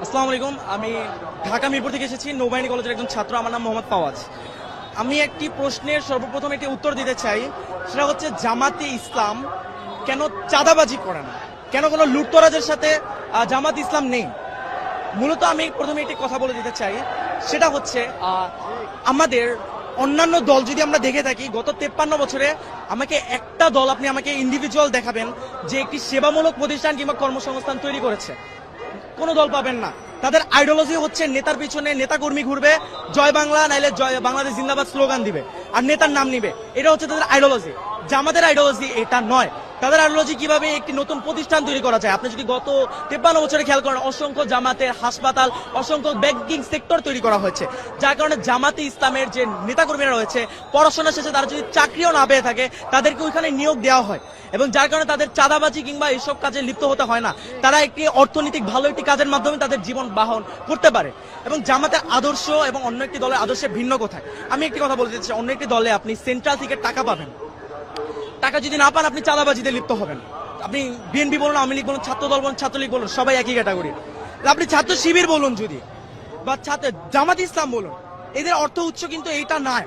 আসসালামু আলাইকুম। আমি ঢাকা মিরপুর থেকে এসেছি, নৌবাহিনী কলেজের একজন ছাত্র। আমার নাম মোহাম্মদ ফাওয়াজ। আমি একটি প্রশ্নের সর্বপ্রথম একটি উত্তর দিতে চাই। সেটা হচ্ছে, জামাতে ইসলাম কেন চাঁদাবাজি করে না, কেন কোনো লুটতরাজের সাথে জামাত ইসলাম নেই? মূলত আমি প্রথমে একটি কথা বলে দিতে চাই। সেটা হচ্ছে, আমাদের অন্যান্য দল যদি আমরা দেখে থাকি, গত 53 বছরে আমাকে একটা দল আপনি আমাকে ইন্ডিভিজুয়াল দেখাবেন যে একটি সেবামূলক প্রতিষ্ঠান কিংবা কর্মসংস্থান তৈরি করেছে? কোনো দল পাবেন না। তাদের আইডিওলজি হচ্ছে নেতার পিছনে নেতা কর্মী ঘুরবে, জয় বাংলা নাইলে জয় বাংলাদেশ জিন্দাবাদ স্লোগান দিবে আর নেতার নাম নিবে। এটা হচ্ছে তাদের আইডিওলজি। জামাতের আইডিওলজি এটা নয়। তাদের আইডিওলজি কিভাবে একটি নতুন প্রতিষ্ঠান তৈরি করা যায়। আপনি যদি গত 53 বছরে খেয়াল করেন, অসংখ্য জামাতের হাসপাতাল, অসংখ্য ব্যাংকিং সেক্টর তৈরি করা হয়েছে, যার কারণে জামাতে ইসলামের যে নেতাকর্মীরা রয়েছে, পড়াশোনা শেষে তারা যদি চাকরিও না পেয়ে থাকে, তাদেরকে ওইখানে নিয়োগ দেওয়া হয়, এবং যার কারণে তাদের চাঁদাবাজি কিংবা এইসব কাজে লিপ্ত হতে হয় না। তারা একটি অর্থনৈতিক ভালো একটি কাজের মাধ্যমে তাদের জীবন বাহন করতে পারে। এবং জামাতের আদর্শ এবং অন্য একটি দলের আদর্শে ভিন্ন কোথায়? আমি একটি কথা বলতে চাই, অন্য একটি দলে আপনি সেন্ট্রাল থেকে টাকা পাবেন, টাকা যদি না পান আপনি চাঁদাবাজিতে লিপ্ত হবেন। আপনি বিএনপি বলুন, আওয়ামী লীগ বলুন, ছাত্র দল বলুন, ছাত্রলীগ বলুন, সবাই একই ক্যাটাগরি। আপনি ছাত্র শিবির বলুন যদি, বা জামাত ইসলাম বলুন, এদের অর্থ উৎস কিন্তু এইটা নয়।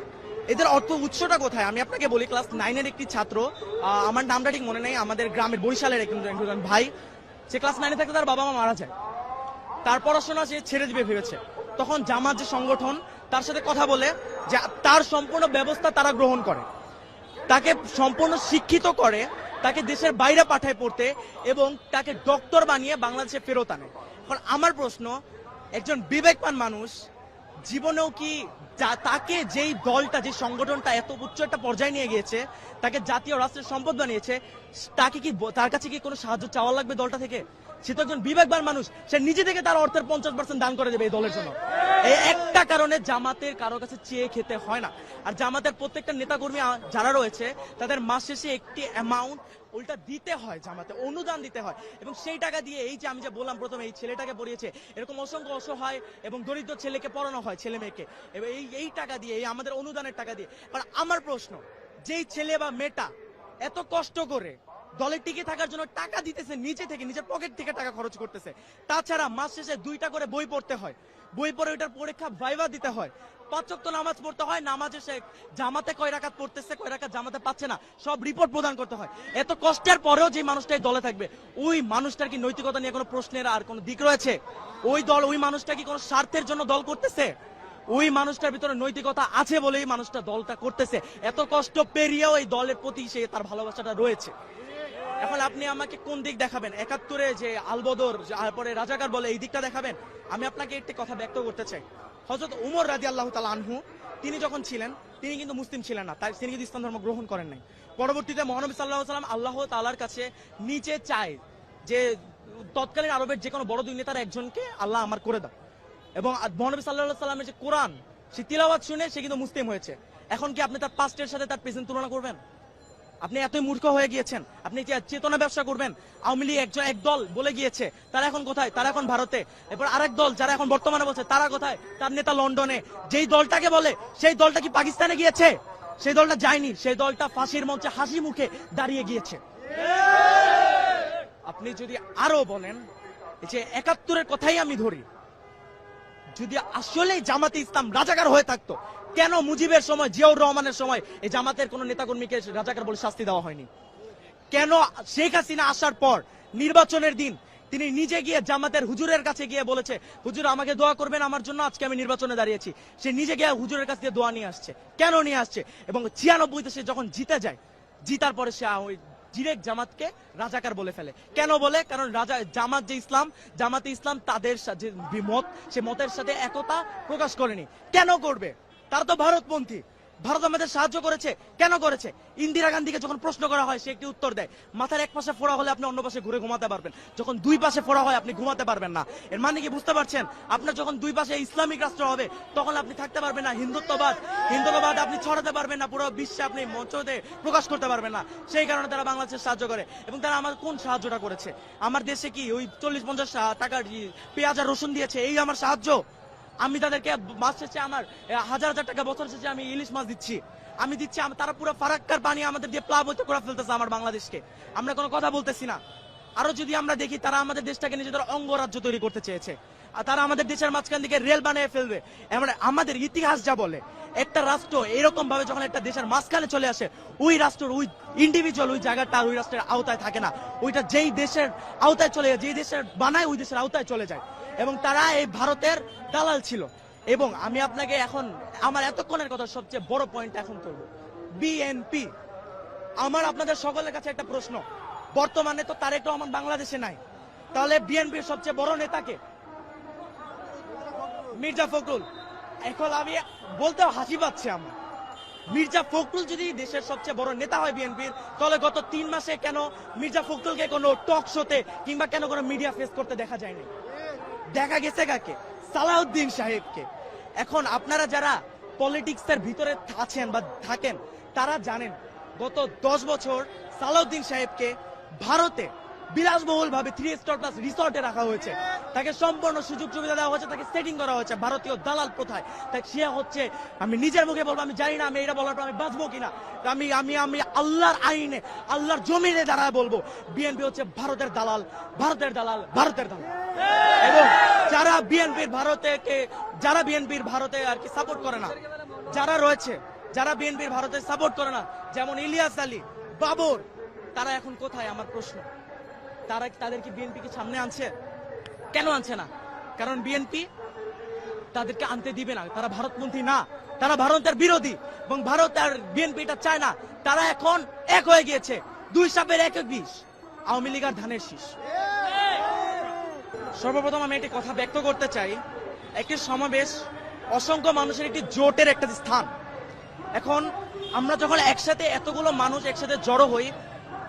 এদের অর্থ উৎসটা কোথায় আমি আপনাকে বলি। ক্লাস 9-এর একটি ছাত্র, আমার নামটা ঠিক মনে নেই, আমাদের গ্রামের বরিশালের একজন ভাই, সে ক্লাস 9-এ থাকতে তার বাবা মা মারা যায়। তার পড়াশোনা সে ছেড়ে দিবে ভেবেছে। তখন জামাত যে সংগঠন তার সাথে কথা বলে, যে তার সম্পূর্ণ ব্যবস্থা তারা গ্রহণ করে, তাকে সম্পূর্ণ শিক্ষিত করে, তাকে দেশের বাইরে পাঠায় পড়তে, এবং তাকে ডক্টর বানিয়ে বাংলাদেশে ফেরত আনে। এখন আমার প্রশ্ন, একজন বিবেকবান মানুষ জীবনেও কি তাকে যেই দলটা, যে সংগঠনটা এত উচ্চ একটা পর্যায়ে নিয়ে গিয়েছে, তাকে জাতীয় রাষ্ট্রের সম্পদ বানিয়েছে, তাকে কি, তার কাছে কি কোনো সাহায্য চাওয়া লাগবে দলটা থেকে? সে তো একজন বিবেকবান মানুষ, সে নিজে থেকে তার অর্থের 50% দান করে দেবে এই দলের জন্য। এই একটা কারণে জামাতের কারো কাছে চেয়ে খেতে হয় না। আর জামাতের প্রত্যেকটা নেতাকর্মী যারা রয়েছে, তাদের মাস শেষে একটি অ্যামাউন্ট উল্টা দিতে হয়, জামাতে অনুদান দিতে হয়, এবং সেই টাকা দিয়ে, এই যে আমি যে বললাম প্রথমে, এই ছেলেটাকে পড়িয়েছে, এরকম অসংখ্য অসহায় এবং দরিদ্র ছেলেকে পড়ানো হয়, ছেলে মেয়েকে, এবং এই টাকা দিয়ে, এই আমাদের অনুদানের টাকা দিয়ে। কারণ আমার প্রশ্ন, যেই ছেলে বা মেয়েটা এত কষ্ট করে দলে টিকে থাকার জন্য টাকা দিতেছে, নিজে থেকে, নিজের পকেট থেকে টাকা খরচ করতেছে, তাছাড়া মাস শেষে 2টা করে বই পড়তে হয়, বই পড়ে ওইটার পরীক্ষা ভাইভা দিতে হয়, 5 ওয়াক্ত নামাজ পড়তে হয়, নামাজে সে জামাতে কয় রাকাত পড়তেছে, কয় রাকাত জামাতে পাচ্ছে না, সব রিপোর্ট প্রদান করতে হয়। এত কষ্টের পরেও যে মানুষটাই দলে থাকবে, ওই মানুষটার কি নৈতিকতা নিয়ে কোনো প্রশ্নের আর কোনো দিক রয়েছে? ওই দল, ওই মানুষটা কি কোনো স্বার্থের জন্য দল করতেছে? ওই মানুষটার ভিতরে নৈতিকতা আছে বলেই মানুষটা দলটা করতেছে। এত কষ্ট পেরিয়েও এই দলের প্রতি সে তার ভালোবাসাটা রয়েছে। এখন আপনি আমাকে কোন দিক দেখাবেন? 71-এ যে আলবদর, তারপরে রাজাকার বলে, এই দিকটা দেখাবেন? আমি আপনাকে একটি কথা ব্যক্ত করতে চাই। হযরত উমর রাদিয়াল্লাহু তাআলা আনহু, তিনি যখন ছিলেন, তিনি কিন্তু মুসলিম ছিলেন না, তাই তিনি কিন্তু ইসলাম ধর্ম গ্রহণ করেন নাই। পরবর্তীতে মহানবী সাল্লাল্লাহু আলাইহি ওয়াসাল্লাম আল্লাহ তাআলার কাছে নিচে চায় যে তৎকালীন আরবের যে কোনো বড় দুই নেতার একজনকে আল্লাহ আমার করে দাও, এবং মহানবী সাল্লাল্লাহু আলাইহি ওয়াসাল্লামের যে কোরআন, সে তিলাওয়াত শুনে সে কিন্তু মুসলিম হয়েছে। এখন কি আপনি তার পাস্টের সাথে তার প্রেজেন্ট তুলনা করবেন? আপনি এতই মূর্খ হয়ে গিয়েছেন? আপনি কি চেতনা ব্যবসা করবেন? আওয়ামী লীগ এক দল বলে গিয়েছে, তারা এখন কোথায়? তারা এখন ভারতে। এরপর আরেক দল যারা এখন বর্তমানে বলছে, তারা কোথায়? তার নেতা লন্ডনে। যেই দলটাকে বলে, সেই দলটা কি পাকিস্তানে গিয়েছে? সেই দলটা যায়নি, সেই দলটা ফাঁসির মঞ্চে হাসি মুখে দাঁড়িয়ে গিয়েছে। আপনি যদি আরো বলেন, এই যে 71-এর কথাই আমি ধরি, যদি আসলেই জামাতে ইসলাম রাজাকার হয়ে থাকতো, কেন মুজিবের সময়, জিয়াউর রহমানের সময় এই জামাতের কোন নেতাকর্মীকে রাজাকার বলে শাস্তি দেওয়া হয়নি? কেন শেখ হাসিনা আসার পর নির্বাচনের দিন তিনি নিজে গিয়ে জামাতের হুজুরের কাছে গিয়ে বলেছে, হুজুর আমাকে দোয়া করবেন আমার জন্য, আজকে আমি নির্বাচনে দাঁড়িয়েছি? সে নিজে গিয়ে হুজুরের কাছ থেকে দোয়া নিয়ে আসছে। কেন নিয়ে আসছে? এবং 96-তে সে যখন জিতে যায়, জিতার পরে সে ওই ডিরেক্ট জামাতকে রাজাকার বলে ফেলে। কেন বলে? কারণ জামাত যে ইসলাম, জামাতে ইসলাম তাদের যে মত, সে মতের সাথে একতা প্রকাশ করেনি। কেন করবে? তারা তো ভারতপন্থী। ভারত আমাদের সাহায্য করেছে, কেন করেছে? ইন্দিরা গান্ধীকে যখন প্রশ্ন করা হয়, সে একটি উত্তর দেয়, মাথার এক পাশে ফোড়া হলে আপনি অন্য পাশে ঘুরে ঘুমাতে পারবেন, যখন দুই পাশে ফোড়া হয় আপনি ঘুমাতে পারবেন না। এর মানে কি বুঝতে পারছেন? আপনার যখন দুই পাশে ইসলামিক রাষ্ট্র হবে, তখন আপনি থাকতে পারবেন না। হিন্দুত্ববাদ আপনি ছড়াতে পারবেন না, পুরো বিশ্বে আপনি মঞ্চতে প্রকাশ করতে পারবেন না। সেই কারণে তারা বাংলাদেশের সাহায্য করে। এবং তারা আমার কোন সাহায্যটা করেছে? আমার দেশে কি ওই 40-50 টাকার পেঁয়াজ আর রসুন দিয়েছে, এই আমার সাহায্য? আমি তাদেরকে মাস শেষে আমার হাজার হাজার টাকা, বছর শেষে আমি ইলিশ মাছ দিচ্ছি, আমি দিচ্ছি, তারা পুরো ফারাক্কার পানি আমাদের দিয়ে প্লাবিত করে ফেলতেছে আমার বাংলাদেশকে। আমরা কোনো কথা বলতেছি না। আরো যদি আমরা দেখি, তারা আমাদের দেশটাকে নিজেদের অঙ্গরাজ্য তৈরি করতে চেয়েছে। তারা আমাদের দেশের মাঝখান থেকে রেল বানিয়ে ফেলবে। এমন আমাদের ইতিহাস যা বলে, একটা রাষ্ট্র এরকম ভাবে যখন একটা দেশের মাঝখানে চলে আসে, ওই রাষ্ট্রের ওই ইন্ডিভিজুয়াল ওই জায়গাটা ওই রাষ্ট্রের আওতায় থাকে না, ওইটা যেই দেশের আওতায় চলে যায়, যেই দেশের বানায় ওই দেশের আওতায় চলে যায়। এবং তারা এই ভারতের দালাল ছিল। এবং আমি আপনাকে এখন আমার এতক্ষণের কথা সবচেয়ে বড় পয়েন্ট এখন করব, বিএনপি। আমার আপনাদের সকলের কাছে একটা প্রশ্ন, বর্তমানে তো তারেক রহমান বাংলাদেশে নাই, তাহলে বিএনপির সবচেয়ে বড় নেতাকে? মির্জা ফখরুল। এখন আমি বলতে হাসি পাচ্ছে আমার, মির্জা ফখরুল যদি দেশের সবচেয়ে বড় নেতা হয় বিএনপির, তাহলে গত 3 মাসে কেন মির্জা ফখরুলকে কোনো টক শোতে কিংবা কেন কোনো মিডিয়া ফেস করতে দেখা যায়নি? দেখা গেছে কাকে? সালাউদ্দিন সাহেবকে। এখন আপনারা যারা পলিটিক্সের ভিতরে আছেন বা থাকেন, তারা জানেন গত 10 বছর সালাউদ্দিন সাহেবকে ভারতে বিলাসবহুল ভাবে 3 স্টার প্লাস রিসর্টে রাখা হয়েছে, তাকে সম্পূর্ণ সুযোগ সুবিধা দেওয়া হয়েছে, তাকে সেটিং করা হয়েছে ভারতীয় দালাল প্রথায়। তাই সে হচ্ছে, আমি নিজের মুখে বলবো, আমি জানি না আমি এটা বলার পর আমি বাঁচবো কিনা, আমি আমি আমি আল্লাহর আইনে আল্লাহর জমিনে দাঁড়ায় বলবো, বিএনপি হচ্ছে ভারতের দালাল, ভারতের দালাল, ভারতের দালাল। এবং যারা বিএনপির ভারতে আর কি সাপোর্ট করে না, যারা রয়েছে, যারা বিএনপির ভারতে সাপোর্ট করে না, যেমন ইলিয়াস আলী, বাবর, তারা এখন কোথায়? আমার প্রশ্ন, তাদের কি বিএনপি কি সামনে আনছে? কেন আনছে না? কারণ বিএনপি তাদেরকে আনতে দিবে না, তারা ভারতপন্থী না, তারা ভারতের বিরোধী। এবং ভারত আর বিএনপি এটা চায় না, তারা এখন এক হয়ে গিয়েছে, 2 সাপের 1 বিষ, আওয়ামী লীগ আর ধানের শীষ। সর্বপ্রথম আমি একটি কথা ব্যক্ত করতে চাই, একটি সমাবেশ অসংখ্য মানুষের একটি জোটের একটা স্থান। এখন আমরা যখন একসাথে এতগুলো মানুষ একসাথে জড়ো হই,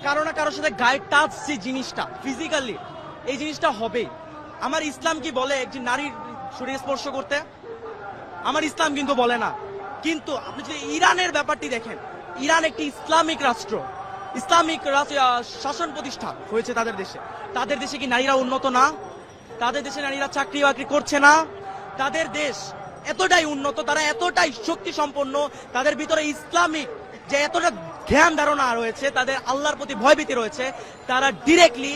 কারো না কারোর সাথে গায়ে টাচ, যে জিনিসটা ফিজিক্যালি, এই জিনিসটা হবেই। আমার ইসলাম কি বলে একটি নারীর শরীর স্পর্শ করতে? আমার ইসলাম কিন্তু বলে না। কিন্তু আপনি যদি ইরানের ব্যাপারটি দেখেন, ইরান একটি ইসলামিক রাষ্ট্র, ইসলামিক শাসন প্রতিষ্ঠা হয়েছে তাদের দেশে। তাদের দেশে কি নারীরা উন্নত না? তাদের দেশে নারীরা চাকরি বাকরি করছে না? তাদের দেশ এতটাই উন্নত, তারা এতটাই শক্তি সম্পন্ন, তাদের ভিতরে ইসলামিক যে এতটা জ্ঞান ধারণা রয়েছে, তাদের আল্লাহর প্রতি ভয়ভীতি রয়েছে, তারা ডিরেক্টলি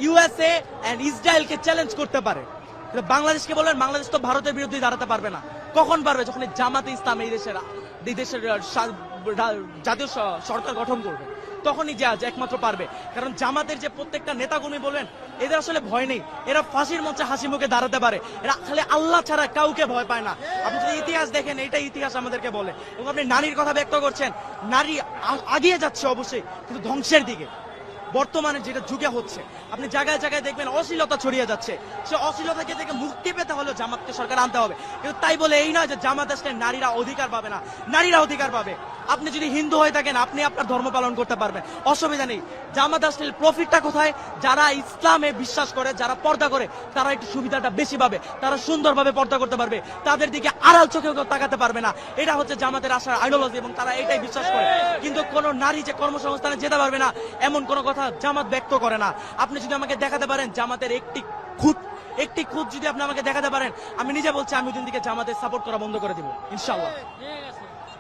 ইউএসএ এন্ড ইসরায়েলকে চ্যালেঞ্জ করতে পারে। বাংলাদেশকে বলেন, বাংলাদেশ তো ভারতের বিরুদ্ধে দাঁড়াতে পারবে না। কখন পারবে? যখন জামাতে ইসলাম এই দেশের জাতীয় সরকার গঠন করবে, তখনই যে আজ একমাত্র পারবে। কারণ জামাতের যে প্রত্যেকটা নেতাকর্মী বলেন, এদের আসলে ভয় নেই, এরা ফাঁসির মঞ্চে হাসি মুখে দাঁড়াতে পারে, এরা খালি আল্লাহ ছাড়া কাউকে ভয় পায় না। আপনি যদি ইতিহাস দেখেন, এটা ইতিহাস আমাদেরকে বলে। এবং আপনি নারীর কথা ব্যক্ত করছেন, নারী আগিয়ে যাচ্ছে অবশ্যই, কিন্তু ধ্বংসের দিকে। বর্তমানে যেটা যুগে হচ্ছে, আপনি জায়গায় জায়গায় দেখবেন অশ্লীলতা ছড়িয়ে যাচ্ছে। সে অশ্লীলতাকে থেকে মুক্তি পেতে হলে জামাতকে সরকার আনতে হবে। কিন্তু তাই বলে এই নয় যে জামাত আসলে নারীরা অধিকার পাবে না, নারীরা অধিকার পাবে। আপনি যদি হিন্দু হয়ে থাকেন, আপনি আপনার ধর্ম পালন করতে পারবেন, অসুবিধা নেই। জামাত আসলে প্রফিটটা কোথায়? যারা ইসলামে বিশ্বাস করে, যারা পর্দা করে, তারা একটু সুবিধাটা বেশি পাবে, তারা সুন্দরভাবে পর্দা করতে পারবে, তাদের দিকে আড়াল চোখেও কেউ তাকাতে পারবে না। এটা হচ্ছে জামাতের আশার আইডিওলজি, এবং তারা এটাই বিশ্বাস করে। কিন্তু কোন নারী যে কর্মসংস্থানে যেতে পারবে না, এমন কোন কথা জামাত ব্যক্ত করে না। আপনি যদি আমাকে দেখাতে পারেন জামাতের একটি খুঁত যদি আপনি আমাকে দেখাতে পারেন, আমি নিজে বলছি আমি ওই দিন থেকে জামাতের সাপোর্ট করা বন্ধ করে দিব ইনশাআল্লাহ।